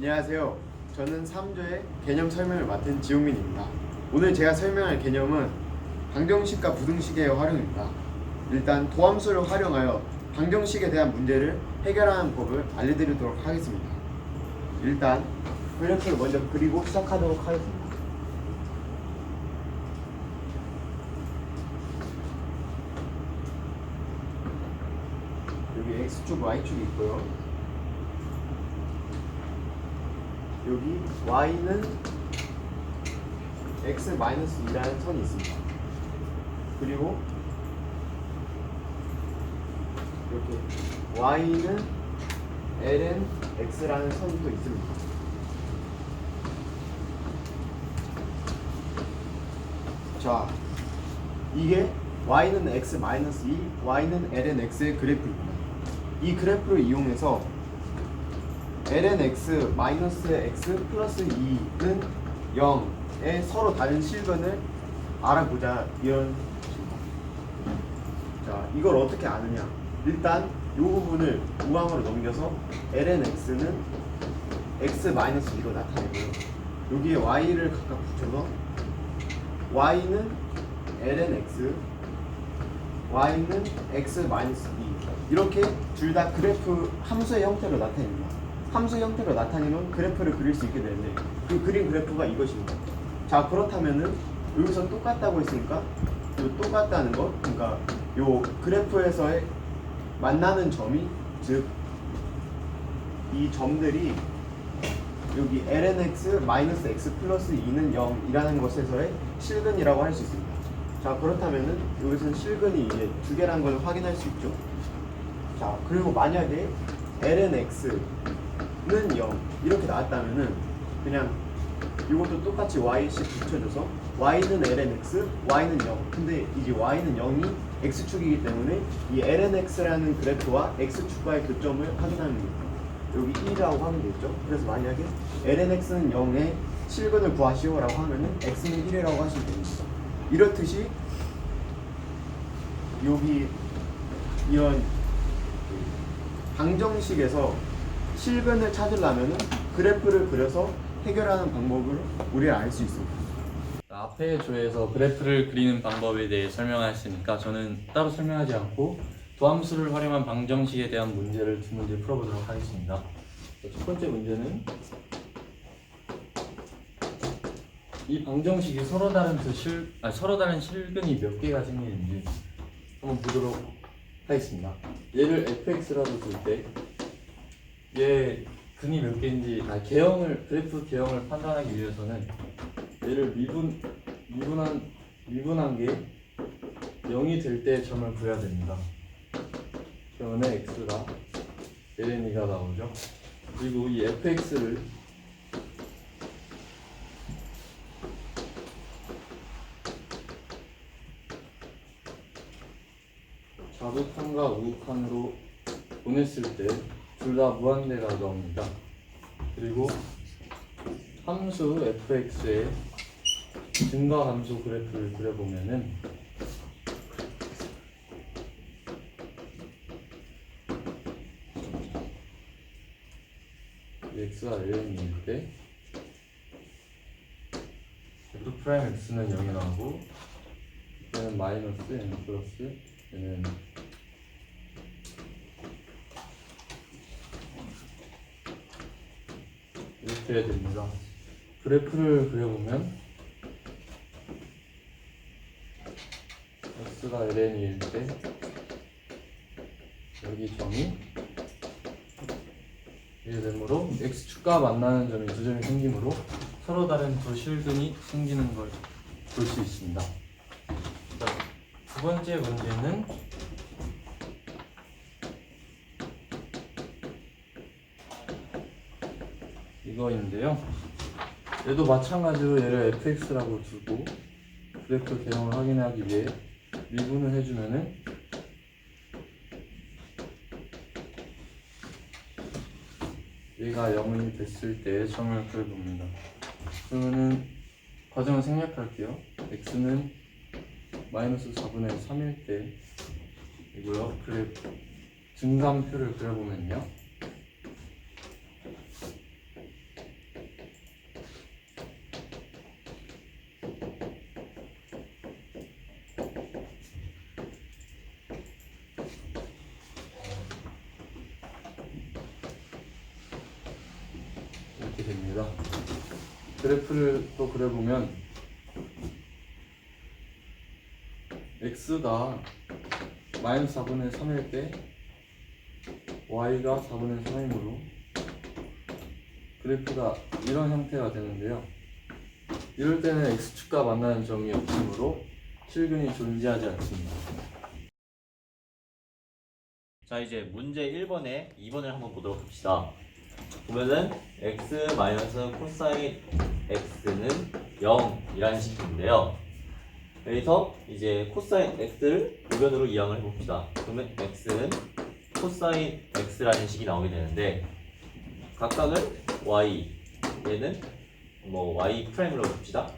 안녕하세요. 저는 3조의 개념 설명을 맡은 지용민입니다. 오늘 제가 설명할 개념은 방정식과 부등식의 활용입니다. 일단 도함수를 활용하여 방정식에 대한 문제를 해결하는 법을 알려드리도록 하겠습니다. 일단 그래프를 먼저 그리고 시작하도록 하겠습니다. 여기 X축, Y축이 있고요. 여기 y는 x-2라는 선이 있습니다. 그리고 이렇게 y는 ln x라는 선이 또 있습니다. 자, 이게 y는 x-2, y는 ln x의 그래프입니다. 이 그래프를 이용해서 ln x 마이너스 x 플러스 2는 0의 서로 다른 실근을 알아보자, 이런 식입니다. 자, 이걸 어떻게 아느냐? 일단 이 부분을 우항으로 넘겨서 ln x는 x 마이너스 2로 나타내고요. 여기에 y를 각각 붙여서 y는 ln x, y는 x 마이너스 2, 이렇게 둘 다 그래프 함수의 형태로 나타냅니다. 함수 형태로 나타내면 그래프를 그릴 수 있게 되는데 그 그린 그래프가 이것입니다. 자, 그렇다면은 여기서 똑같다고 했으니까 요 똑같다는 거, 그러니까 요 그래프에서의 만나는 점이, 즉 이 점들이 여기 lnx 마이너스 x 플러스 2는 0이라는 것에서의 실근이라고 할 수 있습니다. 자, 그렇다면은 여기서는 실근이 이제 두 개라는 걸 확인할 수 있죠. 자, 그리고 만약에 lnx 는 0 이렇게 나왔다면은 그냥 이것도 똑같이 y씩 붙여줘서 y는 lnx, y는 0. 근데 이제 y는 0이 x축이기 때문에 이 lnx라는 그래프와 x축과의 교점을 확인하는 겁니다. 여기 1이라고 하면 되겠죠. 그래서 만약에 lnx는 0의 실근을 구하시오라고 하면은 x는 1이라고 하시면 됩니다. 이렇듯이 여기 이런 방정식에서 실근을 찾으려면 그래프를 그려서 해결하는 방법을 우리가 알 수 있습니다. 앞의 조에서 그래프를 그리는 방법에 대해 설명하셨으니까 저는 따로 설명하지 않고 도함수를 활용한 방정식에 대한 문제를 두 문제 풀어보도록 하겠습니다. 첫 번째 문제는 이 방정식이 서로 다른 실근이 몇 개가 생기는지 한번 보도록 하겠습니다. 얘를 fx라고 둘 때 얘 근이 몇 개인지 그래프 개형을 판단하기 위해서는 얘를 미분한 게 0이 될 때 점을 구해야 됩니다. 그러면 x가 ln 2가 나오죠. 그리고 이 fx를 좌극한과 우극한으로 보냈을 때 둘 다 무한대가 나옵니다. 그리고 함수 fx의 증가 감소 그래프를 그려보면은 x가 ln일 때 f'x는 0이 나오고 얘는 마이너스 n 플러스 얘는 이렇게 됩니다. 그래프를 그려보면 x가 ln일 때 여기 점이 이렇게 되므로 x축과 만나는 점이 두 점이 생기므로 서로 다른 두 실근이 생기는 걸 볼 수 있습니다. 두 번째 문제는 이거인데요. 얘도 마찬가지로 얘를 fx라고 두고 그래프 개형을 확인하기 위해 미분을 해주면은 얘가 0이 됐을 때 점을 그려봅니다. 그러면은 과정을 생략할게요. x는 마이너스 4분의 3일 때이고요. 그래프 증감표를 그려보면요. 됩니다. 그래프를 또 그려보면 x가 마이너스 4분의 3일 때 y가 4분의 3이므로 그래프가 이런 형태가 되는데요. 이럴 때는 x축과 만나는 점이 없으므로 실근이 존재하지 않습니다. 자, 이제 문제 1번에 2번을 한번 보도록 합시다. 보면은 x 마이너스 코사인 x는 0이라는 식인데요. 여기서 이제 코사인 x를 우변으로 이항을 해봅시다. 그러면 x는 코사인 x라는 식이 나오게 되는데 각각은 y, 얘는 뭐 y 프라임으로 봅시다.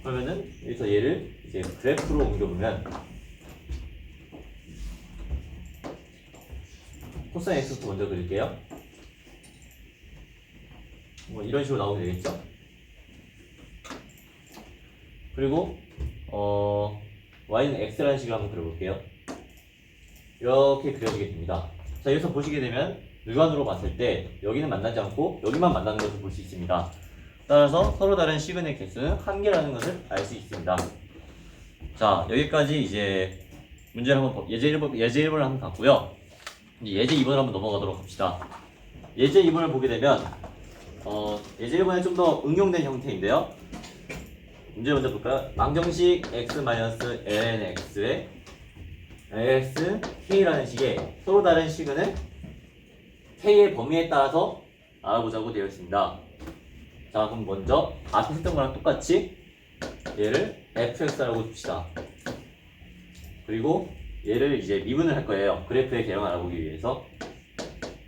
그러면은 여기서 얘를 이제 그래프로 옮겨보면 코사인 x부터 먼저 그릴게요. 뭐 이런 식으로 나오게 되겠죠. 그리고 y는 x라는 식으로 한번 그려볼게요. 이렇게 그려지게 됩니다. 자, 여기서 보시게 되면 육안으로 봤을 때 여기는 만나지 않고 여기만 만나는 것을 볼 수 있습니다. 따라서 서로 다른 시그널 개수는 한 개라는 것을 알 수 있습니다. 자, 여기까지 이제 문제를 한번 예제 1번을 한번 봤고요. 이제 예제 2번을 한번 넘어가도록 합시다. 예제 2번을 보게 되면 예제 1번에 좀 더 응용된 형태인데요. 문제 먼저 볼까요? 방정식 x-ln x에 x k라는 식의 서로 다른 시그널 k의 범위에 따라서 알아보자고 되어 있습니다. 자, 그럼 먼저 앞에 했던 거랑 똑같이 얘를 fx라고 줍시다. 그리고 얘를 이제 미분을 할 거예요. 그래프의 개형을 알아보기 위해서.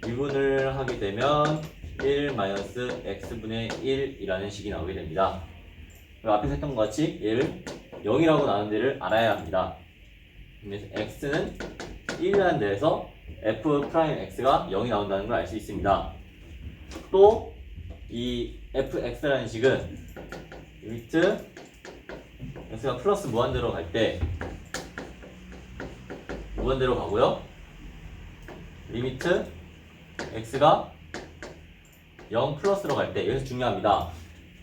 미분을 하게 되면 1-x분의 1이라는 식이 나오게 됩니다. 그리고 앞에서 했던 것 같이 얘를 0이라고 나눈 데를 알아야 합니다. 그래서 x는 1이라는 데에서 f'x가 0이 나온다는 걸 알 수 있습니다. 또 이 fx라는 식은 리미트 x가 플러스 무한대로 갈 때 무한대로 가고요. 리미트 x가 0 플러스로 갈 때, 여기서 중요합니다.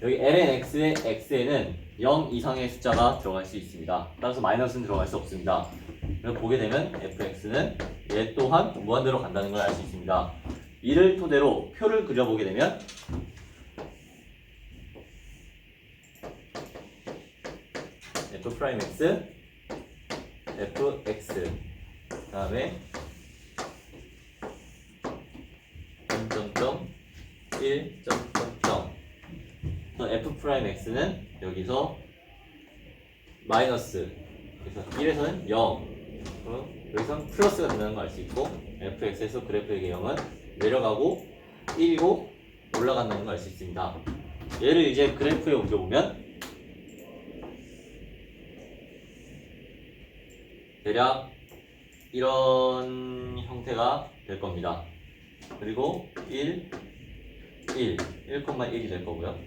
여기 ln x의 x에는 0 이상의 숫자가 들어갈 수 있습니다. 따라서 마이너스는 들어갈 수 없습니다. 그래서 보게 되면 fx는 얘 또한 무한대로 간다는 걸 알 수 있습니다. 이를 토대로 표를 그려보게 되면 f'x, fx, 그 다음에 1, f'x는 여기서 마이너스, 그래서 1에서는 0, 여기서는 플러스가 된다는 걸 알 수 있고, fx에서 그래프의 개형은 내려가고 1이고 올라간다는 걸 알 수 있습니다. 얘를 이제 그래프에 옮겨보면 대략 이런 형태가 될 겁니다. 그리고 1,1이 될 거고요.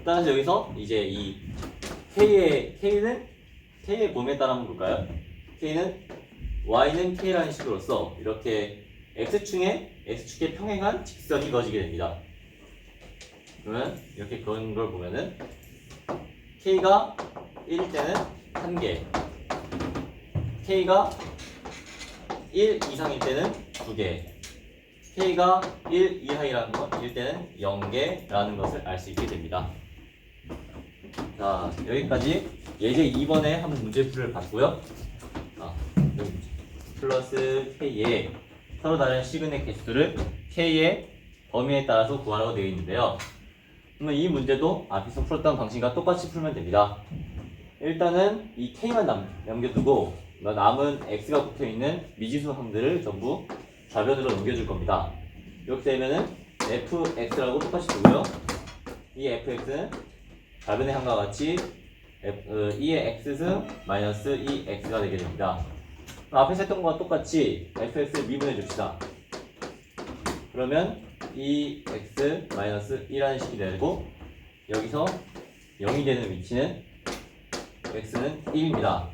따라서 여기서 이제 이 K는 K의 범위에 따라 한번 볼까요? Y는 K라는 식으로서 이렇게 X축에 평행한 직선이 그어지게 됩니다. 그러면 이렇게 그런 걸 보면은 K가 1일 때는 1개, K가 1 이상일 때는 2개, K가 1 이하이라는 일 때는 0개라는 것을 알 수 있게 됩니다. 자, 여기까지 예제 2번에 한번 문제풀이를 봤고요. 플러스 K의 서로 다른 시그널 개수를 K의 범위에 따라서 구하라고 되어 있는데요. 그러면 이 문제도 앞에서 풀었던 방식과 똑같이 풀면 됩니다. 일단은 이 K만 남겨두고 남은 X가 붙어있는 미지수 항들을 전부 좌변으로 넘겨줄 겁니다. 이렇게 되면은 fx라고 똑같이 두고요. 이 fx는 좌변의 항과 같이 2의 x승 마이너스 2x가 되게 됩니다. 앞에서 했던 것과 똑같이 fx를 미분해 줍시다. 그러면 2x 마이너스 1이라는 식이 되고 여기서 0이 되는 위치는 x는 1입니다.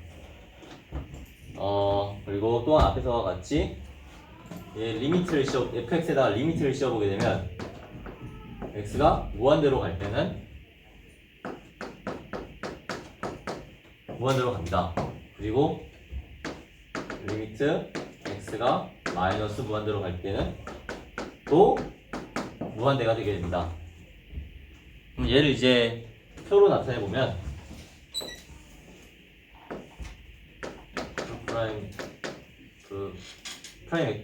그리고 또한 앞에서와 같이 fx에다가 리미트를 씌워보게 되면 x가 무한대로 갈 때는 무한대로 갑니다. 그리고 리미트 x가 마이너스 무한대로 갈 때는 또 무한대가 되게 됩니다. 그럼 얘를 이제 표로 나타내 보면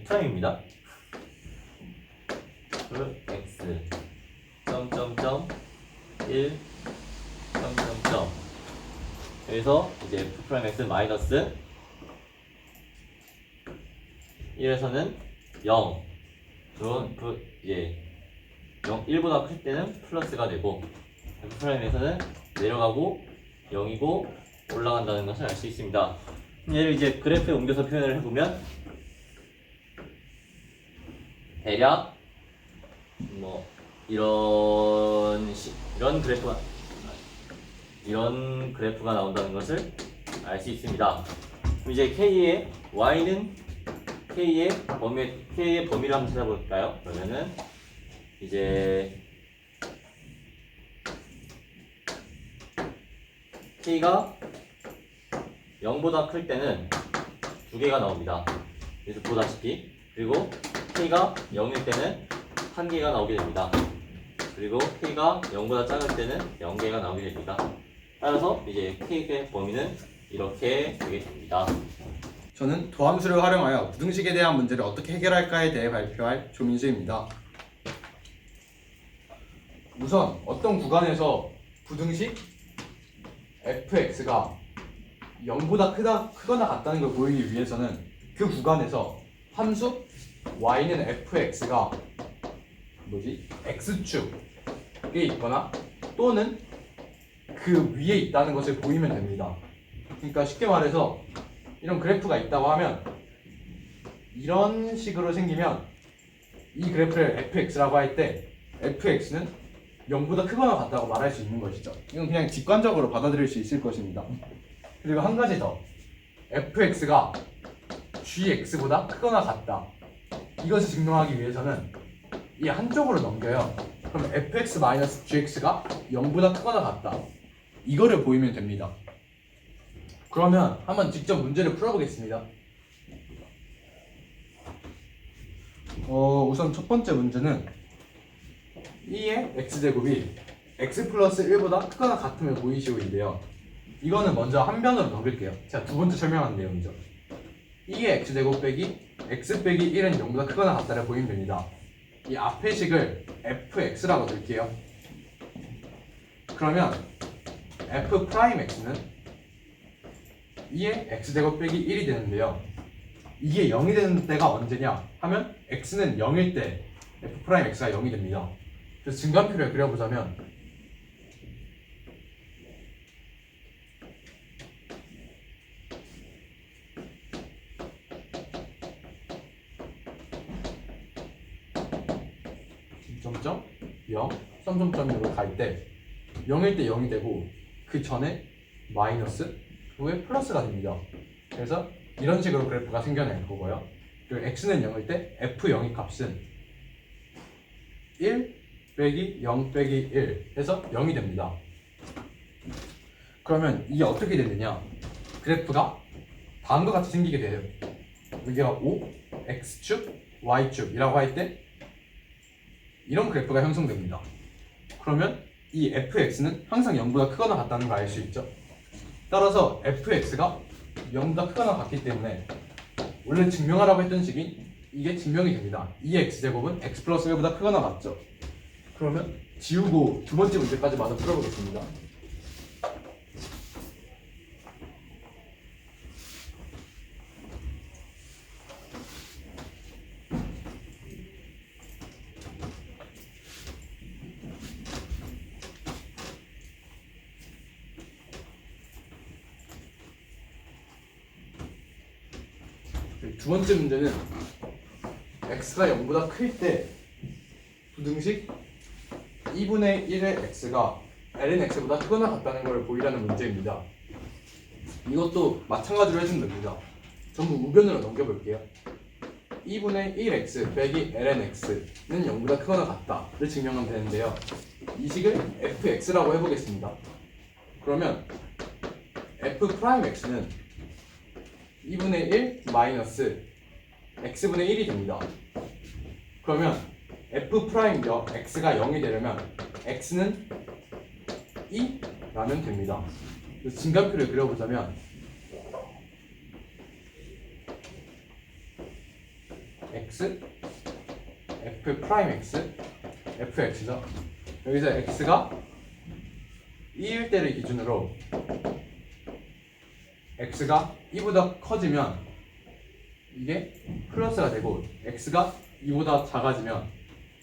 프라임입니다. x 점점점 1 점점점 여기서 이제 f'(x) 마이너스 1에서는 0 이제 1보다 클 때는 플러스가 되고 f'에서는 내려가고 0이고 올라간다는 것을 알 수 있습니다. 얘를 이제 그래프에 옮겨서 표현을 해보면 대략 뭐 이런 그래프가 나온다는 것을 알 수 있습니다. 그럼 이제 K의 Y는 K의 범위를 한번 찾아볼까요? 그러면은 이제 K가 0보다 클 때는 두 개가 나옵니다. 그래서 보다시피 그리고 K가 0일 때는 한 개가 나오게 됩니다. 그리고 K가 0보다 작을 때는 0개가 나오게 됩니다. 따라서 이제 K의 범위는 이렇게 되게 됩니다. 저는 도함수를 활용하여 부등식에 대한 문제를 어떻게 해결할까에 대해 발표할 조민수입니다. 우선 어떤 구간에서 부등식 fx가 0보다 크거나 같다는 걸 보이기 위해서는 그 구간에서 함수 y는 fx가 x축에 있거나 또는 그 위에 있다는 것을 보이면 됩니다. 그러니까 쉽게 말해서 이런 그래프가 있다고 하면 이런 식으로 생기면 이 그래프를 fx라고 할 때 fx는 0보다 크거나 같다고 말할 수 있는 것이죠. 이건 그냥 직관적으로 받아들일 수 있을 것입니다. 그리고 한 가지 더, fx가 gx보다 크거나 같다. 이것을 증명하기 위해서는 이 한쪽으로 넘겨요. 그럼 fx-gx가 0보다 크거나 같다. 이거를 보이면 됩니다. 그러면 한번 직접 문제를 풀어보겠습니다. 우선 첫 번째 문제는 2의 x제곱이 x 플러스 1보다 크거나 같음을 보이시오인데요. 이거는 먼저 한 변으로 넘길게요. 제가 두 번째 설명한 내용이죠. 2의 x제곱 빼기 x 빼기 1은 0보다 크거나 같다를 보이면 됩니다. 이 앞의 식을 fx라고 넣을게요. 그러면 f'x는 2의 x제곱 빼기 1이 되는데요. 이게 0이 되는 때가 언제냐 하면 x는 0일 때 f'x가 0이 됩니다. 그래서 증간표를 그려보자면 점점 0, 3점점으로 갈 때 0일 때 0이 되고 그 전에 마이너스 후에 플러스가 됩니다. 그래서 이런 식으로 그래프가 생겨날 거고요. 그리고 x는 0일 때 f0의 값은 1 빼기 0 빼기 1 해서 0이 됩니다. 그러면 이게 어떻게 되느냐, 그래프가 다음과 같이 생기게 돼요. 여기가 O, x축, y축이라고 할 때 이런 그래프가 형성됩니다. 그러면 이 fx는 항상 0보다 크거나 같다는 걸 알 수 있죠. 따라서 fx가 0보다 크거나 같기 때문에 원래 증명하라고 했던 식이 이게 증명이 됩니다. 2의 x제곱은 x 플러스 1보다 크거나 같죠. 그러면 지우고 두 번째 문제까지 마저 풀어보겠습니다. 두 번째 문제는 x가 0보다 클 때 부등식 2분의 1의 x가 ln x보다 크거나 같다는 걸 보이라는 문제입니다. 이것도 마찬가지로 해주면 됩니다. 전부 우변으로 넘겨볼게요. 2분의 1x 빼기 ln x는 0보다 크거나 같다를 증명하면 되는데요. 이 식을 fx라고 해보겠습니다. 그러면 f'x는 2분의 1 마이너스 x분의 1이 됩니다. 그러면 f'x가 0이 되려면 x는 2라면 됩니다. 그래서 증가표를 그려보자면 x, f'x, fx죠. 여기서 x가 2일 때를 기준으로 x가 2보다 커지면 이게 플러스가 되고 x가 2보다 작아지면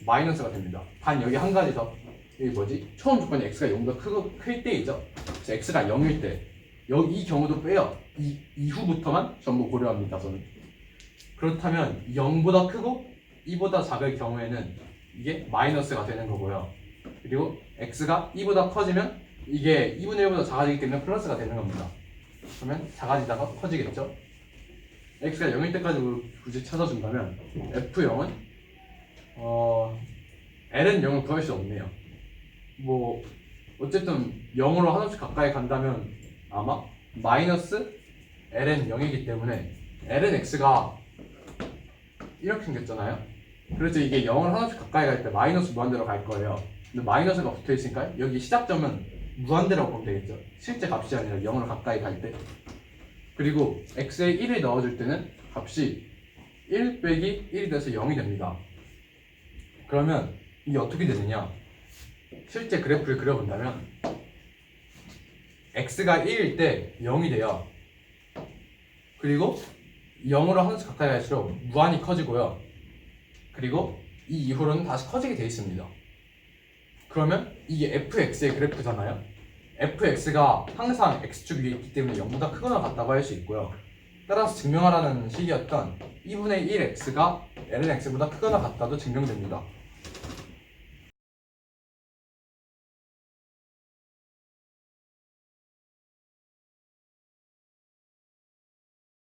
마이너스가 됩니다. 단 여기 한 가지 더. 여기 뭐지? 처음 조건이 x가 0보다 클 때이죠. 그래서 x가 0일 때 여기 이 경우도 빼요. 이 이후부터만 전부 고려합니다. 저는. 그렇다면 0보다 크고 2보다 작을 경우에는 이게 마이너스가 되는 거고요. 그리고 x가 2보다 커지면 이게 2분의 1보다 작아지기 때문에 플러스가 되는 겁니다. 그러면 작아지다가 커지겠죠. x가 0일 때까지 굳이 찾아준다면 f0은 l은 0을 구할 수 없네요. 뭐 어쨌든 0으로 하나씩 가까이 간다면 아마 마이너스 ln 0이기 때문에 ln x가 이렇게 생겼잖아요. 그래서 이게 0을 하나씩 가까이 갈 때 마이너스 무한대로 갈 거예요. 근데 마이너스가 붙어 있으니까 여기 시작점은 무한대라고 보면 되겠죠. 실제 값이 아니라 0으로 가까이 갈 때. 그리고 x에 1을 넣어줄 때는 값이 1 빼기 1이 돼서 0이 됩니다. 그러면 이게 어떻게 되느냐? 실제 그래프를 그려본다면 x가 1일 때 0이 돼요. 그리고 0으로 하나씩 가까이 갈수록 무한히 커지고요. 그리고 이 이후로는 다시 커지게 돼 있습니다. 그러면 이게 fx의 그래프잖아요. fx가 항상 x축 위에 있기 때문에 0보다 크거나 같다고 할 수 있고요. 따라서 증명하라는 식이었던 2분의 1x가 ln x보다 크거나 같다도 증명됩니다.